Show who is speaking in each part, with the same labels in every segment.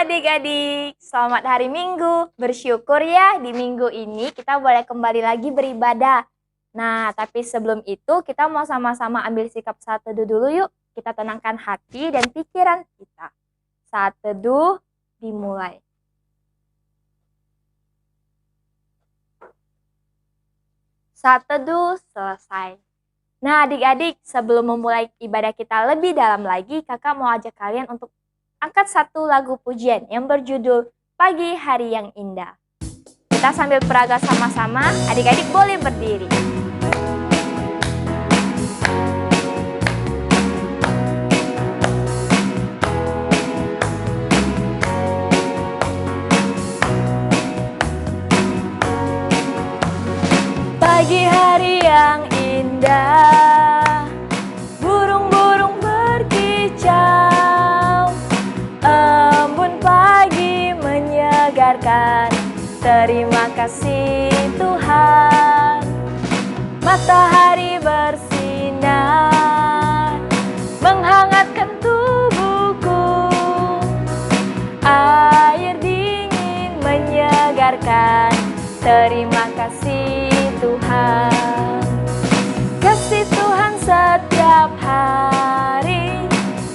Speaker 1: adik-adik, selamat hari Minggu. Bersyukur ya di minggu ini kita boleh kembali lagi beribadah. Nah, tapi sebelum itu kita mau sama-sama ambil sikap saat teduh dulu yuk. Kita tenangkan hati dan pikiran kita. Saat teduh dimulai. Saat teduh selesai. Nah adik-adik, sebelum memulai ibadah kita lebih dalam lagi, kakak mau ajak kalian untuk angkat satu lagu pujian yang berjudul Pagi Hari Yang Indah. Kita sambil peraga sama-sama, adik-adik boleh berdiri. Pagi hari yang indah, burung-burung berkicau, embun pagi menyegarkan, terima kasih Tuhan. Matahari bersinar, menghangatkan tubuhku, air dingin menyegarkan, terima kasih Tuhan. Kasih Tuhan setiap hari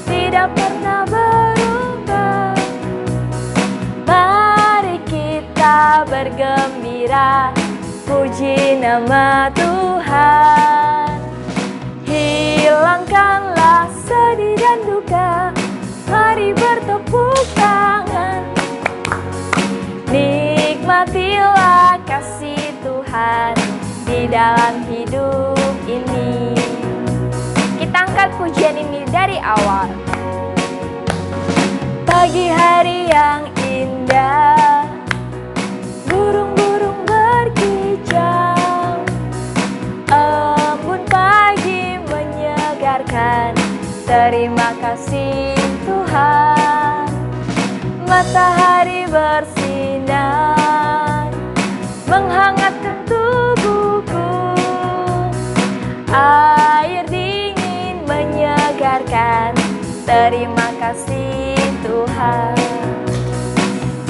Speaker 1: tidak pernah berubah. Mari kita bergembira, puji nama Tuhan. Hilangkanlah sedih dan duka, mari bertepuk tangan. Nikmatilah kasih Tuhan di dalam hidup ini. Kita angkat pujian ini dari awal. Pagi hari yang indah, burung-burung berkicau, embun pagi menyegarkan, terima kasih Tuhan. Matahari bersinar, menghangatkan tubuhku, air dingin menyegarkan, terima kasih Tuhan.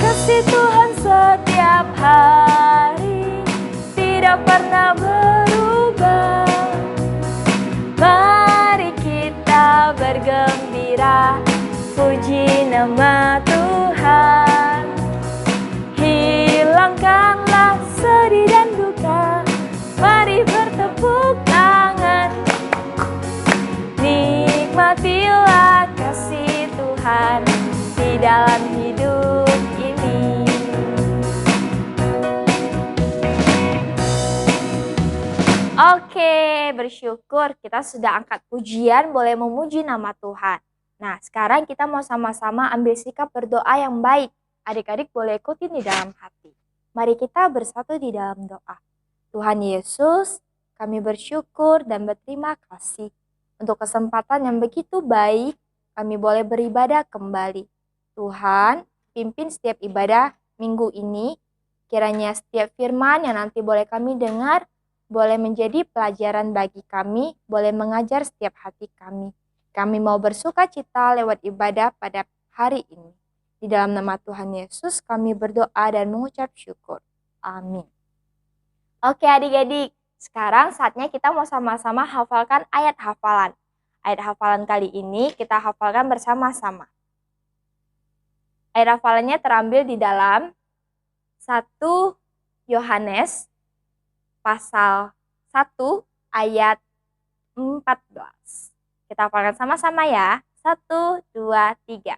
Speaker 1: Kasih Tuhan setiap hari tidak pernah berubah. Mari kita bergembira, puji nama Tuhan. Hilangkanlah sedih dan duka, mari bertepuk tangan. Nikmatilah kasih Tuhan di dalam hidup ini. Oke, bersyukur kita sudah angkat pujian, boleh memuji nama Tuhan. Nah, sekarang kita mau sama-sama ambil sikap berdoa yang baik. Adik-adik boleh ikutin di dalam hati. Mari kita bersatu di dalam doa. Tuhan Yesus, kami bersyukur dan berterima kasih untuk kesempatan yang begitu baik kami boleh beribadah kembali. Tuhan, pimpin setiap ibadah minggu ini. Kiranya setiap firman yang nanti boleh kami dengar, boleh menjadi pelajaran bagi kami, boleh mengajar setiap hati kami. Kami mau bersuka cita lewat ibadah pada hari ini. Di dalam nama Tuhan Yesus kami berdoa dan mengucap syukur. Amin. Oke adik-adik, sekarang saatnya kita mau sama-sama hafalkan ayat hafalan. Ayat hafalan kali ini kita hafalkan bersama-sama. Ayat hafalannya terambil di dalam 1 Yohanes pasal 1 ayat 14. Kita hafalkan sama-sama ya. 1, 2, 3.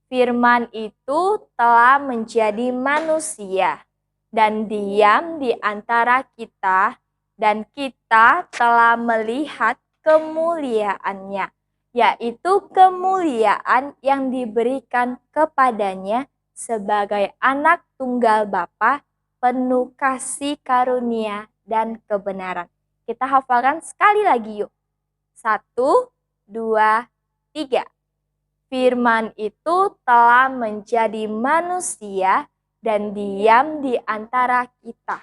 Speaker 1: Firman itu telah menjadi manusia dan diam di antara kita, dan kita telah melihat kemuliaannya, yaitu kemuliaan yang diberikan kepadanya sebagai anak tunggal Bapa, penuh kasih karunia dan kebenaran. Kita hafalkan sekali lagi yuk. 1, 2, 3. Firman itu telah menjadi manusia dan diam di antara kita,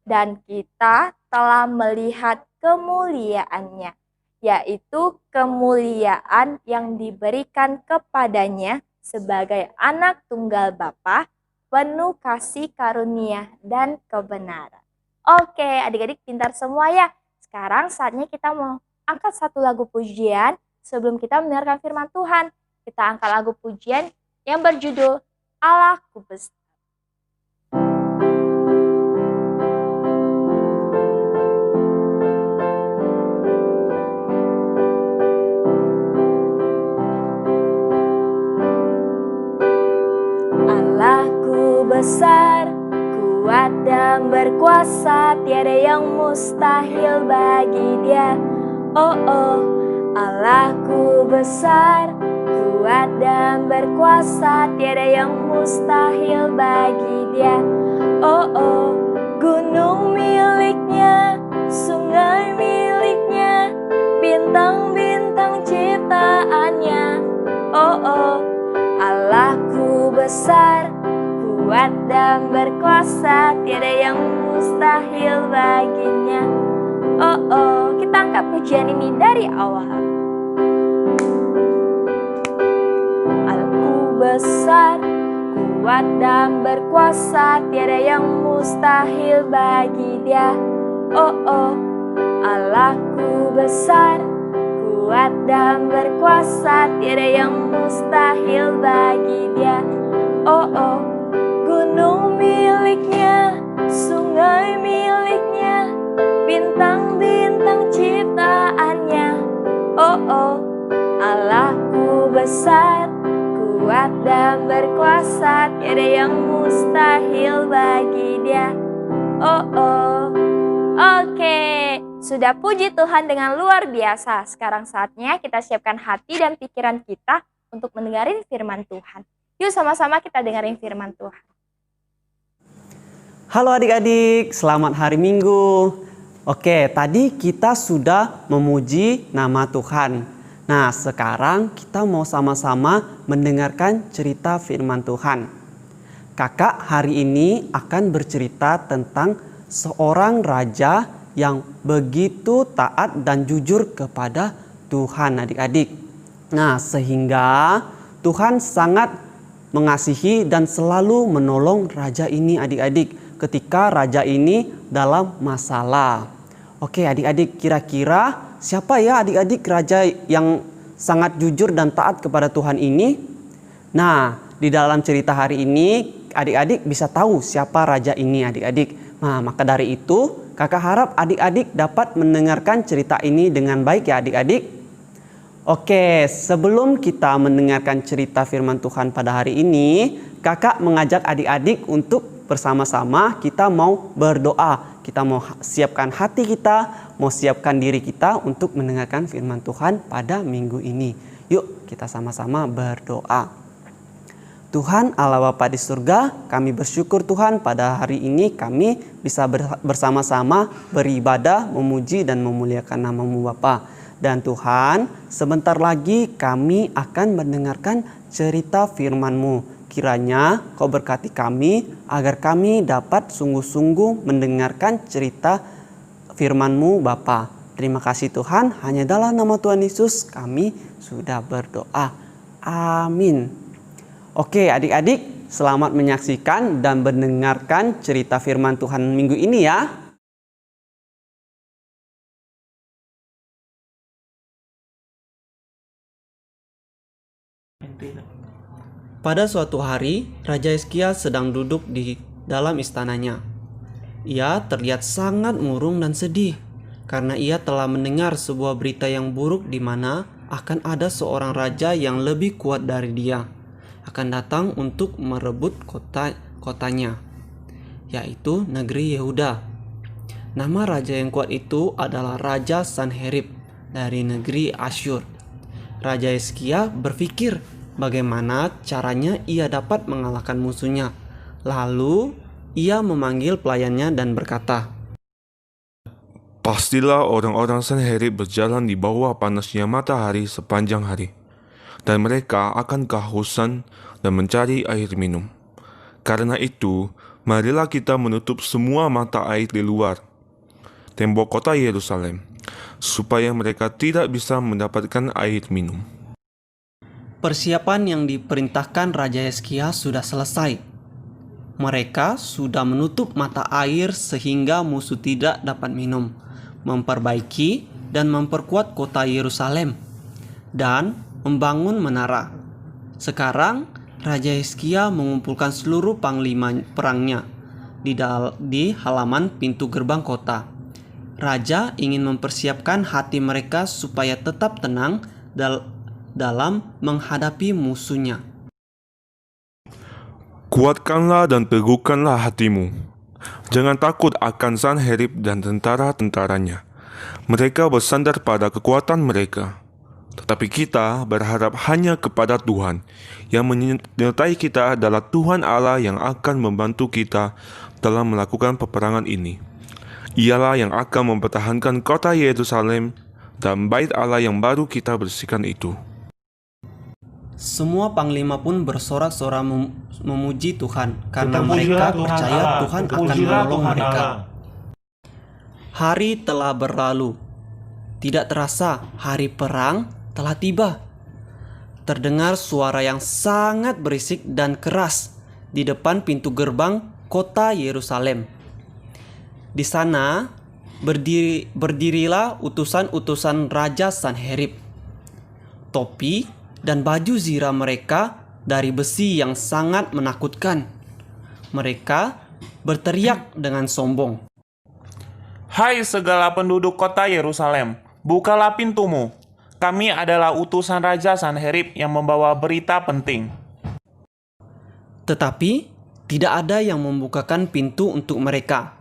Speaker 1: dan kita telah melihat kemuliaannya, yaitu kemuliaan yang diberikan kepadanya sebagai anak tunggal Bapa, penuh kasih karunia dan kebenaran. Oke, adik-adik pintar semua ya. Sekarang saatnya kita mau angkat satu lagu pujian sebelum kita mendengarkan firman Tuhan. Kita angkat lagu pujian yang berjudul Allahku Besar. Allahku besar, kuat dan berkuasa, tiada yang mustahil bagi Dia. Oh, oh, Allahku besar, kuat dan berkuasa, tiada yang mustahil bagi Dia. Oh, oh, gunung miliknya, sungai miliknya, bintang-bintang ciptaannya. Oh, oh, Allahku besar, kuat dan berkuasa, tiada yang mustahil baginya. Oh, oh, kita angkat pujian ini dari awal. Allahku besar, kuat dan berkuasa, tiada yang mustahil bagi Dia. Oh, oh, Allahku besar, kuat dan berkuasa, tiada yang mustahil bagi Dia. Oh, oh, gunung miliknya, sungai miliknya, bintang-bintang ciptaannya. Oh, oh, Allahku besar, kuat dan berkuasa, tiada yang mustahil bagi Dia. Oh, oh. Oke, sudah puji Tuhan dengan luar biasa. Sekarang saatnya kita siapkan hati dan pikiran kita untuk mendengarin firman Tuhan. Yuk sama-sama kita dengerin firman Tuhan.
Speaker 2: Halo adik-adik, selamat hari Minggu. Oke, tadi kita sudah memuji nama Tuhan. Nah, sekarang kita mau sama-sama mendengarkan cerita firman Tuhan. Kakak hari ini akan bercerita tentang seorang raja yang begitu taat dan jujur kepada Tuhan, adik-adik. Nah, sehingga Tuhan sangat mengasihi dan selalu menolong raja ini, adik-adik, ketika raja ini dalam masalah. Oke, adik-adik, kira-kira siapa ya adik-adik raja yang sangat jujur dan taat kepada Tuhan ini? Nah, di dalam cerita hari ini adik-adik bisa tahu siapa raja ini, adik-adik. Nah, maka dari itu kakak harap adik-adik dapat mendengarkan cerita ini dengan baik ya adik-adik. Oke, sebelum kita mendengarkan cerita firman Tuhan pada hari ini, kakak mengajak adik-adik untuk bersama-sama kita mau berdoa. Kita mau siapkan hati kita, mau siapkan diri kita untuk mendengarkan firman Tuhan pada minggu ini. Yuk kita sama-sama berdoa. Tuhan Allah Bapa di surga, kami bersyukur Tuhan pada hari ini kami bisa bersama-sama beribadah, memuji dan memuliakan nama-Mu Bapa. Dan Tuhan, sebentar lagi kami akan mendengarkan cerita firman-Mu. Kiranya Kau berkati kami agar kami dapat sungguh-sungguh mendengarkan cerita firman-Mu Bapa. Terima kasih Tuhan, hanya dalam nama Tuhan Yesus kami sudah berdoa. Amin. Oke adik-adik, selamat menyaksikan dan mendengarkan cerita firman Tuhan minggu ini ya. Pada suatu hari, Raja Hizkia sedang duduk di dalam istananya. Ia terlihat sangat murung dan sedih karena ia telah mendengar sebuah berita yang buruk di mana akan ada seorang raja yang lebih kuat dari dia akan datang untuk merebut kotanya, yaitu negeri Yehuda. Nama raja yang kuat itu adalah Raja Sanherib dari negeri Asyur. Raja Hizkia berpikir bagaimana caranya ia dapat mengalahkan musuhnya. Lalu ia memanggil pelayannya dan berkata,
Speaker 3: "Pastilah orang-orang Sanherib berjalan di bawah panasnya matahari sepanjang hari, dan mereka akan kehausan dan mencari air minum. Karena itu, marilah kita menutup semua mata air di luar tembok kota Yerusalem, supaya mereka tidak bisa mendapatkan air minum."
Speaker 2: Persiapan yang diperintahkan Raja Hizkia sudah selesai. Mereka sudah menutup mata air sehingga musuh tidak dapat minum, memperbaiki dan memperkuat kota Yerusalem, dan membangun menara. Sekarang Raja Hizkia mengumpulkan seluruh panglima perangnya di halaman pintu gerbang kota. Raja ingin mempersiapkan hati mereka supaya tetap tenang dalam menghadapi musuhnya.
Speaker 3: Kuatkanlah dan teguhkanlah hatimu. Jangan takut akan Sanherib dan tentara-tentaranya. Mereka bersandar pada kekuatan mereka. Tetapi kita berharap hanya kepada Tuhan. Yang menyertai kita adalah Tuhan Allah yang akan membantu kita dalam melakukan peperangan ini. Ialah yang akan mempertahankan kota Yerusalem dan bait Allah yang baru kita bersihkan itu.
Speaker 2: Semua panglima pun bersorak-sorak memuji Tuhan karena mereka percaya Tuhan akan menolong mereka. Hari telah berlalu. Tidak terasa hari perang telah tiba. Terdengar suara yang sangat berisik dan keras di depan pintu gerbang kota Yerusalem. Di sana berdirilah utusan-utusan Raja Sanherib. Topi dan baju zirah mereka dari besi yang sangat menakutkan. Mereka berteriak dengan sombong.
Speaker 4: Hai segala penduduk kota Yerusalem, bukalah pintumu. Kami adalah utusan Raja Sanherib yang membawa berita penting.
Speaker 2: Tetapi tidak ada yang membukakan pintu untuk mereka.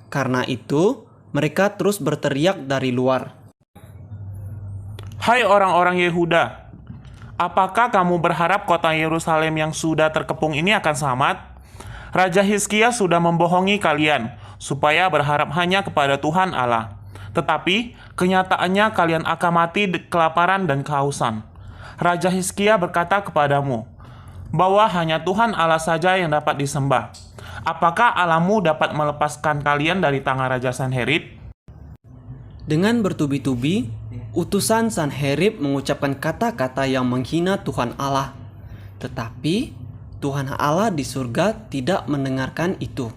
Speaker 2: Karena itu, mereka terus berteriak dari luar.
Speaker 4: Hai orang-orang Yehuda, apakah kamu berharap kota Yerusalem yang sudah terkepung ini akan selamat? Raja Hizkia sudah membohongi kalian, supaya berharap hanya kepada Tuhan Allah. Tetapi, kenyataannya kalian akan mati kelaparan dan kehausan. Raja Hizkia berkata kepadamu, bahwa hanya Tuhan Allah saja yang dapat disembah. Apakah Allahmu dapat melepaskan kalian dari tangan Raja Sanherib?
Speaker 2: Dengan bertubi-tubi, utusan Sanherib mengucapkan kata-kata yang menghina Tuhan Allah. Tetapi Tuhan Allah di surga tidak mendengarkan itu.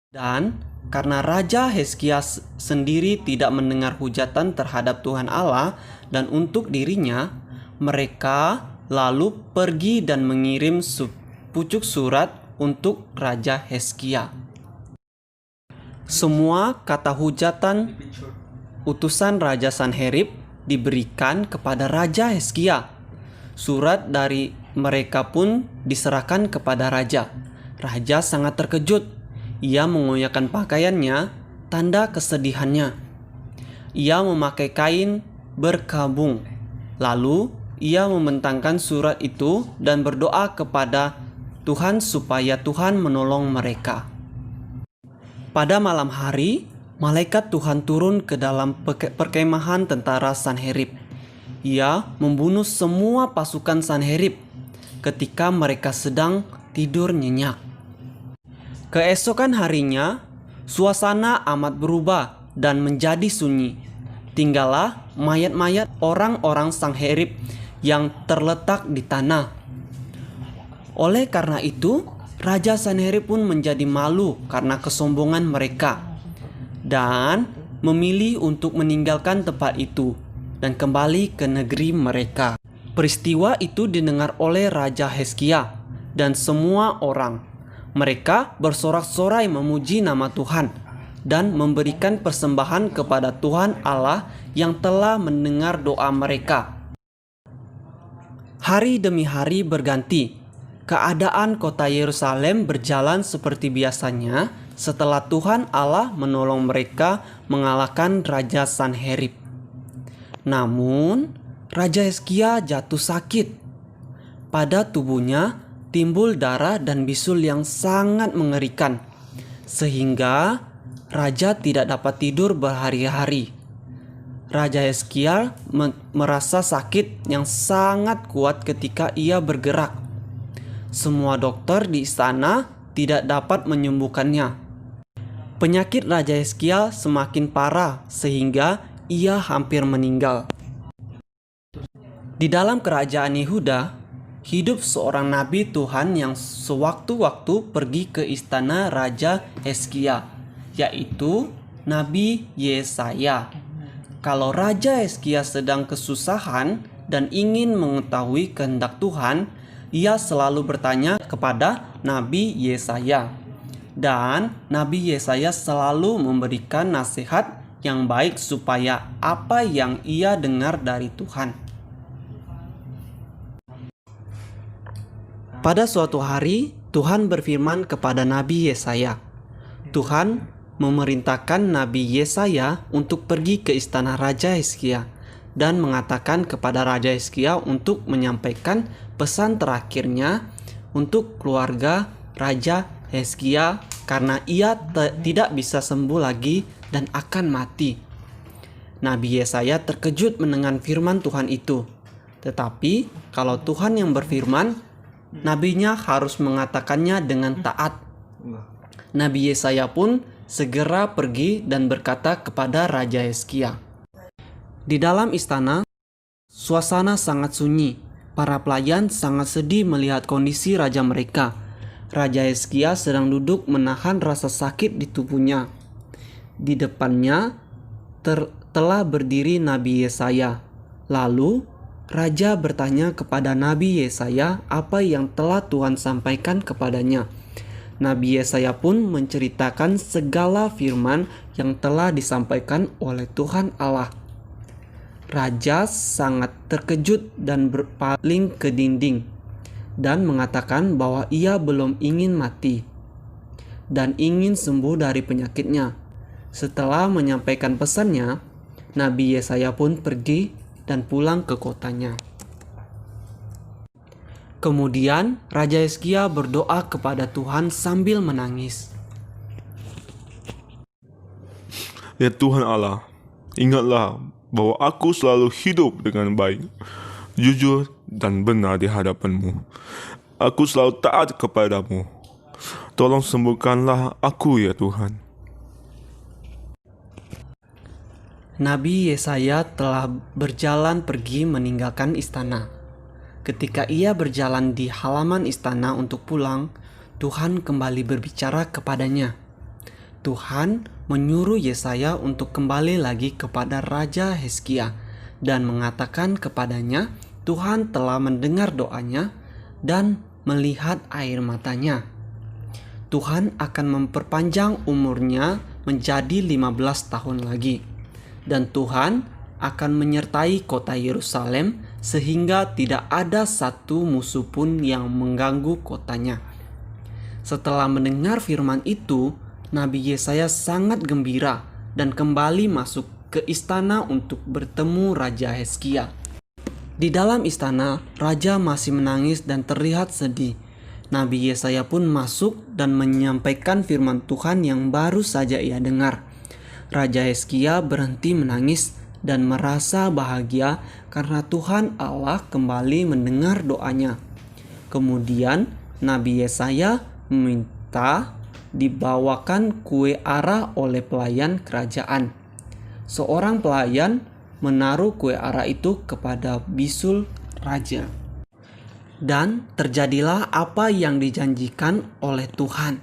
Speaker 2: Dan karena Raja Hizkia sendiri tidak mendengar hujatan terhadap Tuhan Allah dan untuk dirinya, mereka lalu pergi dan mengirim pucuk surat untuk Raja Hizkia. Semua kata hujatan utusan Raja Sanherib diberikan kepada Raja Hizkia. Surat dari mereka pun diserahkan kepada Raja. Raja sangat terkejut. Ia mengoyakkan pakaiannya, tanda kesedihannya. Ia memakai kain berkabung. Lalu ia membentangkan surat itu dan berdoa kepada Tuhan supaya Tuhan menolong mereka. Pada malam hari, malaikat Tuhan turun ke dalam perkemahan tentara Sanherib. Ia membunuh semua pasukan Sanherib ketika mereka sedang tidur nyenyak. Keesokan harinya, suasana amat berubah dan menjadi sunyi. Tinggallah mayat-mayat orang-orang Sanherib yang terletak di tanah. Oleh karena itu, Raja Sanherib pun menjadi malu karena kesombongan mereka dan memilih untuk meninggalkan tempat itu dan kembali ke negeri mereka. Peristiwa itu didengar oleh Raja Hizkia dan semua orang. Mereka bersorak-sorai memuji nama Tuhan dan memberikan persembahan kepada Tuhan Allah yang telah mendengar doa mereka. Hari demi hari berganti. Keadaan kota Yerusalem berjalan seperti biasanya setelah Tuhan Allah menolong mereka mengalahkan Raja Sanherib. Namun, Raja Hizkia jatuh sakit. Pada tubuhnya timbul darah dan bisul yang sangat mengerikan, sehingga Raja tidak dapat tidur berhari-hari. Raja Hizkia merasa sakit yang sangat kuat ketika ia bergerak. Semua dokter di istana tidak dapat menyembuhkannya. Penyakit Raja Hizkia semakin parah sehingga ia hampir meninggal. Di dalam kerajaan Yehuda, hidup seorang nabi Tuhan yang sewaktu-waktu pergi ke istana Raja Hizkia, yaitu Nabi Yesaya. Kalau Raja Hizkia sedang kesusahan dan ingin mengetahui kehendak Tuhan, ia selalu bertanya kepada Nabi Yesaya. Dan Nabi Yesaya selalu memberikan nasihat yang baik supaya apa yang ia dengar dari Tuhan. Pada suatu hari, Tuhan berfirman kepada Nabi Yesaya. Tuhan memerintahkan Nabi Yesaya untuk pergi ke istana Raja Hizkia dan mengatakan kepada Raja Hizkia untuk menyampaikan pesan terakhirnya untuk keluarga Raja Hizkia karena ia tidak bisa sembuh lagi dan akan mati. Nabi Yesaya terkejut mendengar firman Tuhan itu. Tetapi kalau Tuhan yang berfirman, nabinya harus mengatakannya dengan taat. Nabi Yesaya pun segera pergi dan berkata kepada Raja Hizkia. Di dalam istana, suasana sangat sunyi. Para pelayan sangat sedih melihat kondisi raja mereka. Raja Hizkia sedang duduk menahan rasa sakit di tubuhnya. Di depannya telah berdiri Nabi Yesaya. Lalu Raja bertanya kepada Nabi Yesaya apa yang telah Tuhan sampaikan kepadanya. Nabi Yesaya pun menceritakan segala firman yang telah disampaikan oleh Tuhan Allah. Raja sangat terkejut dan berpaling ke dinding dan mengatakan bahwa ia belum ingin mati dan ingin sembuh dari penyakitnya. Setelah menyampaikan pesannya, Nabi Yesaya pun pergi dan pulang ke kotanya. Kemudian Raja Hizkia berdoa kepada Tuhan sambil menangis.
Speaker 3: Ya Tuhan Allah, ingatlah bahwa aku selalu hidup dengan baik, jujur dan benar di hadapan-Mu. Aku selalu taat kepadamu. Tolong sembuhkanlah aku ya Tuhan.
Speaker 2: Nabi Yesaya telah berjalan pergi meninggalkan istana. Ketika ia berjalan di halaman istana untuk pulang, Tuhan kembali berbicara kepadanya. Tuhan menyuruh Yesaya untuk kembali lagi kepada Raja Hizkia dan mengatakan kepadanya, Tuhan telah mendengar doanya dan melihat air matanya. Tuhan akan memperpanjang umurnya menjadi 15 tahun lagi. Dan Tuhan akan menyertai kota Yerusalem sehingga tidak ada satu musuh pun yang mengganggu kotanya. Setelah mendengar firman itu, Nabi Yesaya sangat gembira dan kembali masuk ke istana untuk bertemu Raja Hizkia. Di dalam istana, Raja masih menangis dan terlihat sedih. Nabi Yesaya pun masuk dan menyampaikan firman Tuhan yang baru saja ia dengar. Raja Hizkia berhenti menangis dan merasa bahagia karena Tuhan Allah kembali mendengar doanya. Kemudian Nabi Yesaya meminta dibawakan kue ara oleh pelayan kerajaan. Seorang pelayan menaruh kue ara itu kepada bisul raja. Dan terjadilah apa yang dijanjikan oleh Tuhan.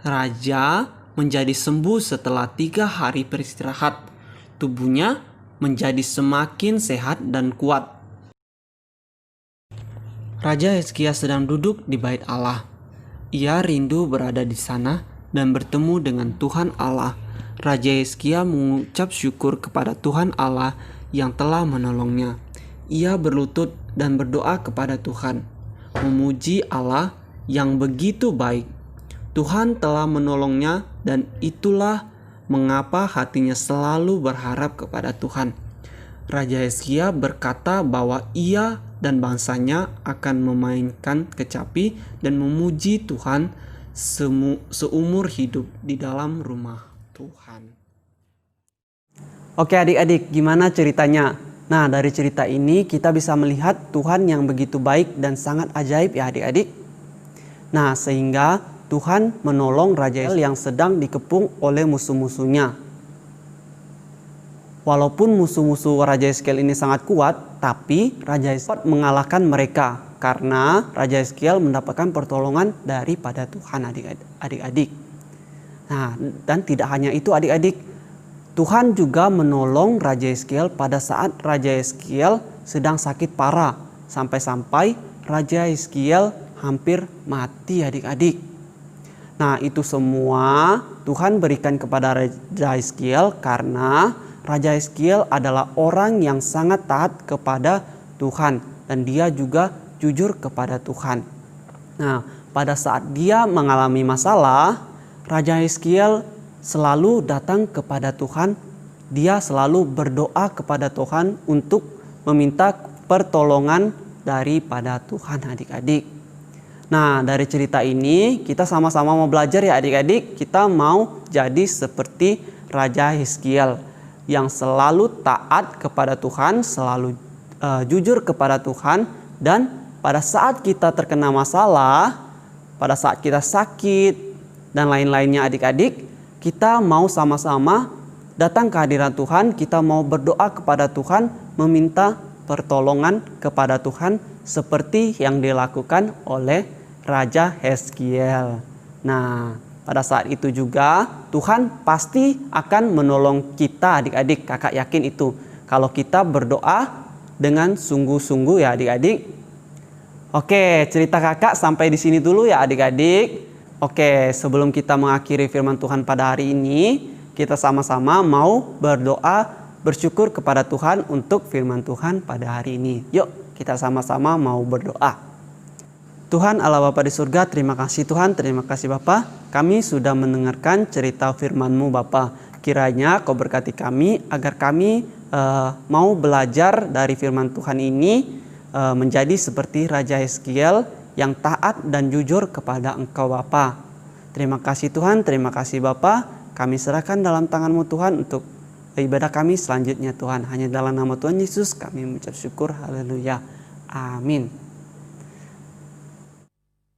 Speaker 2: Raja menjadi sembuh setelah 3 hari beristirahat. Tubuhnya menjadi semakin sehat dan kuat. Raja Hizkia sedang duduk di bait Allah. Ia rindu berada di sana dan bertemu dengan Tuhan Allah. Raja Hizkia mengucap syukur kepada Tuhan Allah yang telah menolongnya. Ia berlutut dan berdoa kepada Tuhan, memuji Allah yang begitu baik. Tuhan telah menolongnya dan itulah mengapa hatinya selalu berharap kepada Tuhan. Raja Hizkia berkata bahwa ia dan bangsanya akan memainkan kecapi dan memuji Tuhan seumur hidup di dalam rumah Tuhan. Oke adik-adik, gimana ceritanya? Nah, dari cerita ini kita bisa melihat Tuhan yang begitu baik dan sangat ajaib ya adik-adik. Nah, sehingga Tuhan menolong Raja yang sedang dikepung oleh musuh-musuhnya. Walaupun musuh-musuh Raja Hizkiel ini sangat kuat, tapi Raja Hizkiel mengalahkan mereka karena Raja Hizkiel mendapatkan pertolongan daripada Tuhan, adik-adik. Nah, dan tidak hanya itu adik-adik, Tuhan juga menolong Raja Hizkiel pada saat Raja Hizkiel sedang sakit parah, sampai-sampai Raja Hizkiel hampir mati adik-adik. Nah, itu semua Tuhan berikan kepada Raja Hizkiel karena Raja Hizkiel adalah orang yang sangat taat kepada Tuhan dan dia juga jujur kepada Tuhan. Nah, pada saat dia mengalami masalah, Raja Hizkiel selalu datang kepada Tuhan. Dia selalu berdoa kepada Tuhan untuk meminta pertolongan daripada Tuhan, adik-adik. Nah, dari cerita ini kita sama-sama mau belajar ya adik-adik. Kita mau jadi seperti Raja Hizkiel yang selalu taat kepada Tuhan, selalu jujur kepada Tuhan, dan pada saat kita terkena masalah, pada saat kita sakit dan lain-lainnya adik-adik, kita mau sama-sama datang ke hadirat Tuhan, kita mau berdoa kepada Tuhan, meminta pertolongan kepada Tuhan seperti yang dilakukan oleh Raja Hizkiel. Nah, pada saat itu juga Tuhan pasti akan menolong kita adik-adik. Kakak yakin itu. Kalau kita berdoa dengan sungguh-sungguh ya adik-adik. Oke, cerita kakak sampai di sini dulu ya adik-adik. Oke, sebelum kita mengakhiri firman Tuhan pada hari ini, kita sama-sama mau berdoa bersyukur kepada Tuhan untuk firman Tuhan pada hari ini. Yuk, kita sama-sama mau berdoa. Tuhan Allah Bapa di surga, terima kasih Tuhan, terima kasih Bapa. Kami sudah mendengarkan cerita firman-Mu Bapa. Kiranya Kau berkati kami agar kami mau belajar dari firman Tuhan ini menjadi seperti Raja Hizkiel yang taat dan jujur kepada Engkau Bapa. Terima kasih Tuhan, terima kasih Bapa. Kami serahkan dalam tangan-Mu Tuhan untuk ibadah kami selanjutnya Tuhan. Hanya dalam nama Tuhan Yesus kami mengucap syukur. Haleluya. Amin.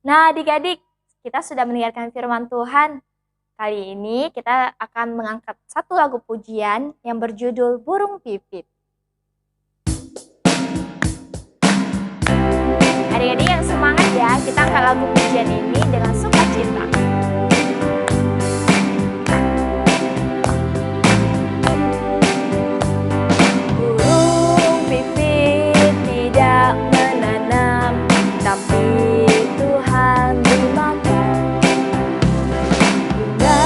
Speaker 1: Nah adik-adik, kita sudah mendengarkan firman Tuhan. Kali ini kita akan mengangkat satu lagu pujian yang berjudul Burung Pipit. Adik-adik yang semangat ya, kita angkat lagu pujian ini dengan sukacita. Burung pipit tidak menanam, tapi Tuhan dimakan. Bunga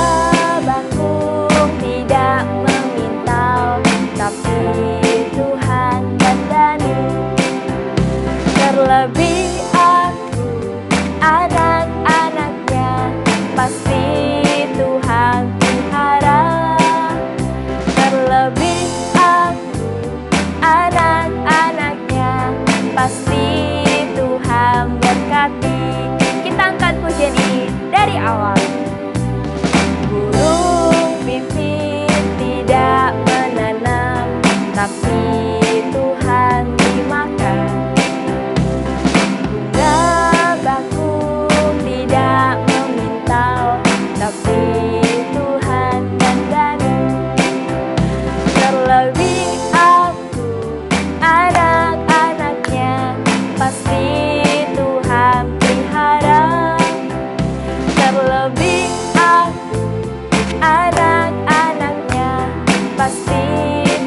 Speaker 1: bakung tidak memintal, tapi Tuhan dandani. Terlebih aku, anak-anaknya, pasti Tuhan pelihara. Terlebih aku, anak-anaknya, pasti Tuhan berkati. Kita angkat pujian ini dari awal. Burung pipit tidak menanam, tapi Tuhan dimakan. Bunga bakung tidak memintal, tapi Tuhan dandani. Terlebih aku, anak-anaknya, pasti Tuhan pelihara. Terlebih aku, anak-anaknya, pasti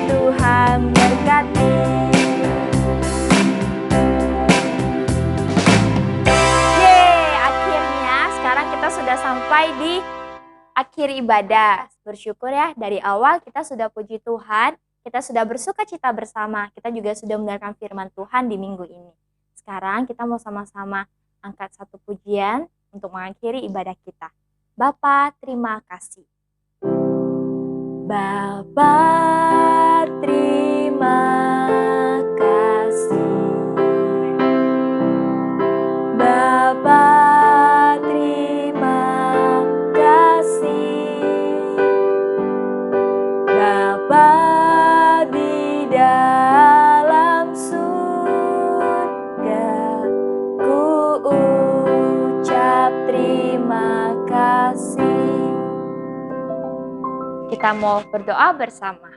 Speaker 1: Tuhan berkati. Yeay, akhirnya sekarang kita sudah sampai di akhir ibadah. Bersyukur ya, dari awal kita sudah puji Tuhan, kita sudah bersuka cita bersama, kita juga sudah mendengarkan firman Tuhan di minggu ini. Sekarang kita mau sama-sama angkat satu pujian untuk mengakhiri ibadah kita. Bapa, terima kasih. Bapa, terima kasih. Bapa, terima kasih. Bapa di dalam surga, ku ucap terima kasih. Kita mau berdoa bersama.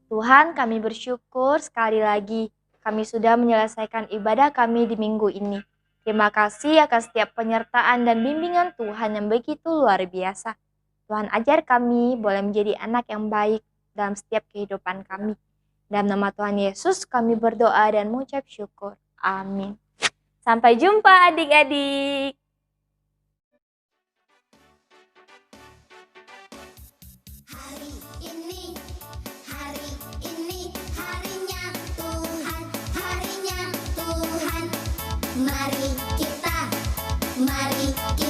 Speaker 1: Tuhan, kami bersyukur sekali lagi kami sudah menyelesaikan ibadah kami di minggu ini. Terima kasih akan setiap penyertaan dan bimbingan Tuhan yang begitu luar biasa. Tuhan ajar kami boleh menjadi anak yang baik dalam setiap kehidupan kami. Dalam nama Tuhan Yesus kami berdoa dan mengucap syukur. Amin. Sampai jumpa adik-adik.
Speaker 5: Mari kita